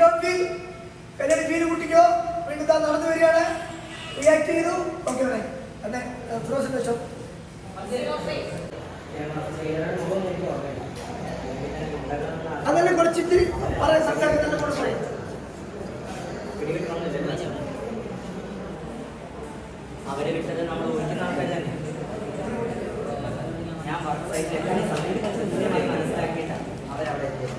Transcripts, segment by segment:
Not feel Kalyani feel കൂട്ടിക്കോ. വീണ്ടും താൻ നടന്നു വരികയാണ്. റിയാക്ട് ചെയ്തു. ഓക്കെ അല്ലേ അന്നെ ഫിറോസിന്റെ ഷോ അതല്ലേ കുറച്ചിട്ട് പറയാൻ സംസാരിക്കുന്ന കൂടെ പറയും. അവരെ വിട്ടത് നമ്മൾ ഒഴിക്കുന്ന ആൾക്കാർ തന്നെ. ഞാൻ വർക്ക് സൈറ്റിൽ മനസ്സിലാക്കിയിട്ടാണ് അവരവിടെ എത്തിയത്.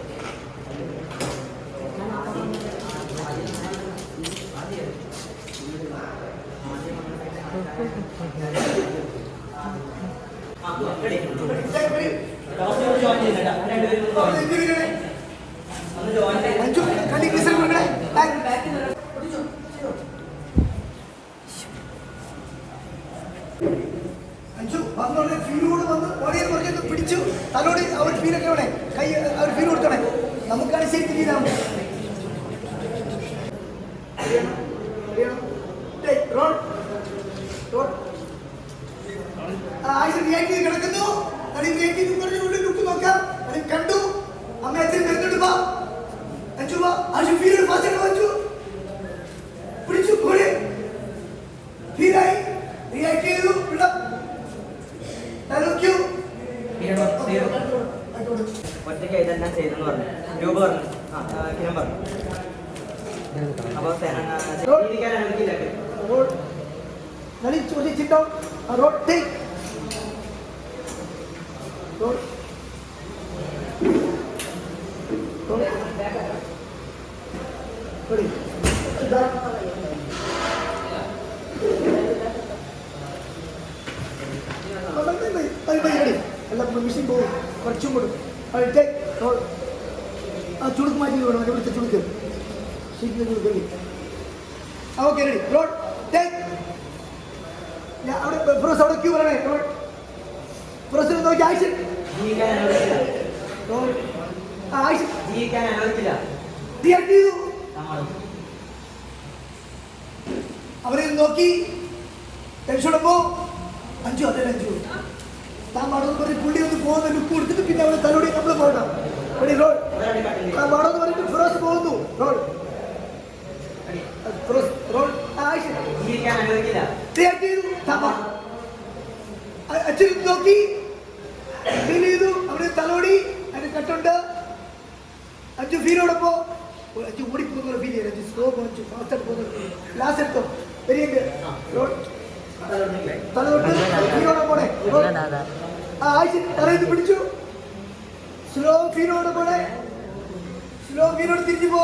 പിടിച്ചു തലോടി അവർ ഫീലൊക്കെ വേണേ കൈ അവർ ഫീൽ കൊടുക്കണേ. നമുക്കാണ് ശരിക്കും ഫീലാവും. കിടക്കുന്നു ലുക്ക് നോക്കാം. കണ്ടു അമ്മ അച്ഛൻ കണ്ടെടുപ്പാ പിടിച്ചു കോഴി ഫീലായി റിയാക്ട് ചെയ്തു. ഒറ്റയ്ക്ക് ഇതെല്ലാം ചെയ്തെന്ന് പറഞ്ഞു. രൂപ പറഞ്ഞു. കിരം പറഞ്ഞു. അപ്പൊ ജീവിക്കാൻ അനുവദിക്കില്ല. എല്ലാം മിഷീൻ പോകും. കുറച്ചും കൂടും. ആ ചുടുക്ക് മാറ്റി വേണം. ഇവിടുത്തെ ചുടുക്ക് ഷീറ്റിന്റെ ചുടുക്കല്ലേ. Okay ready. റോഡ് അവിടെ ഫിറോസ് അവിടെ ക്യൂ പറയണേ. റോഡ് ഫിറോസിനെ നോക്കി ആക്ഷൻ. അവരെ നോക്കി ടെൻഷനപ്പോ അഞ്ചു അതേ അഞ്ചു താൻ പാടോന്ന് പറഞ്ഞ് പുള്ളി ഒന്ന് പോകുന്ന ലുക്ക് കൊടുത്തിട്ട് പിന്നെ അവരെ തലോടി നമ്മൾ പോകണം. റോഡ് ആ പാടോന്ന് പറഞ്ഞിട്ട് ഫിറോസ് പോകുന്നു. റോഡ് അച്ഛൻ നോക്കി ഫീൽ ചെയ്തു. അവിടെ തലോടി അതിന് കട്ടുണ്ട്. അഞ്ചു ഫീലോടൊപ്പോ അഞ്ചു ഓടിപ്പോകുന്ന ഫീൽ ചെയ്തു. അഞ്ചു സ്ലോ അഞ്ചു ഫാസ്റ്റ് പോകുന്നു. ലാസ്റ്റ് എടുത്തോ വരിക തലോട്ട് ഫീലോടെ പോണേ. തലയിൽ പിടിച്ചു. സ്ലോ ഫീലോടെ പോണേ. സ്ലോ ഫീലോട് തിരിച്ചു പോ.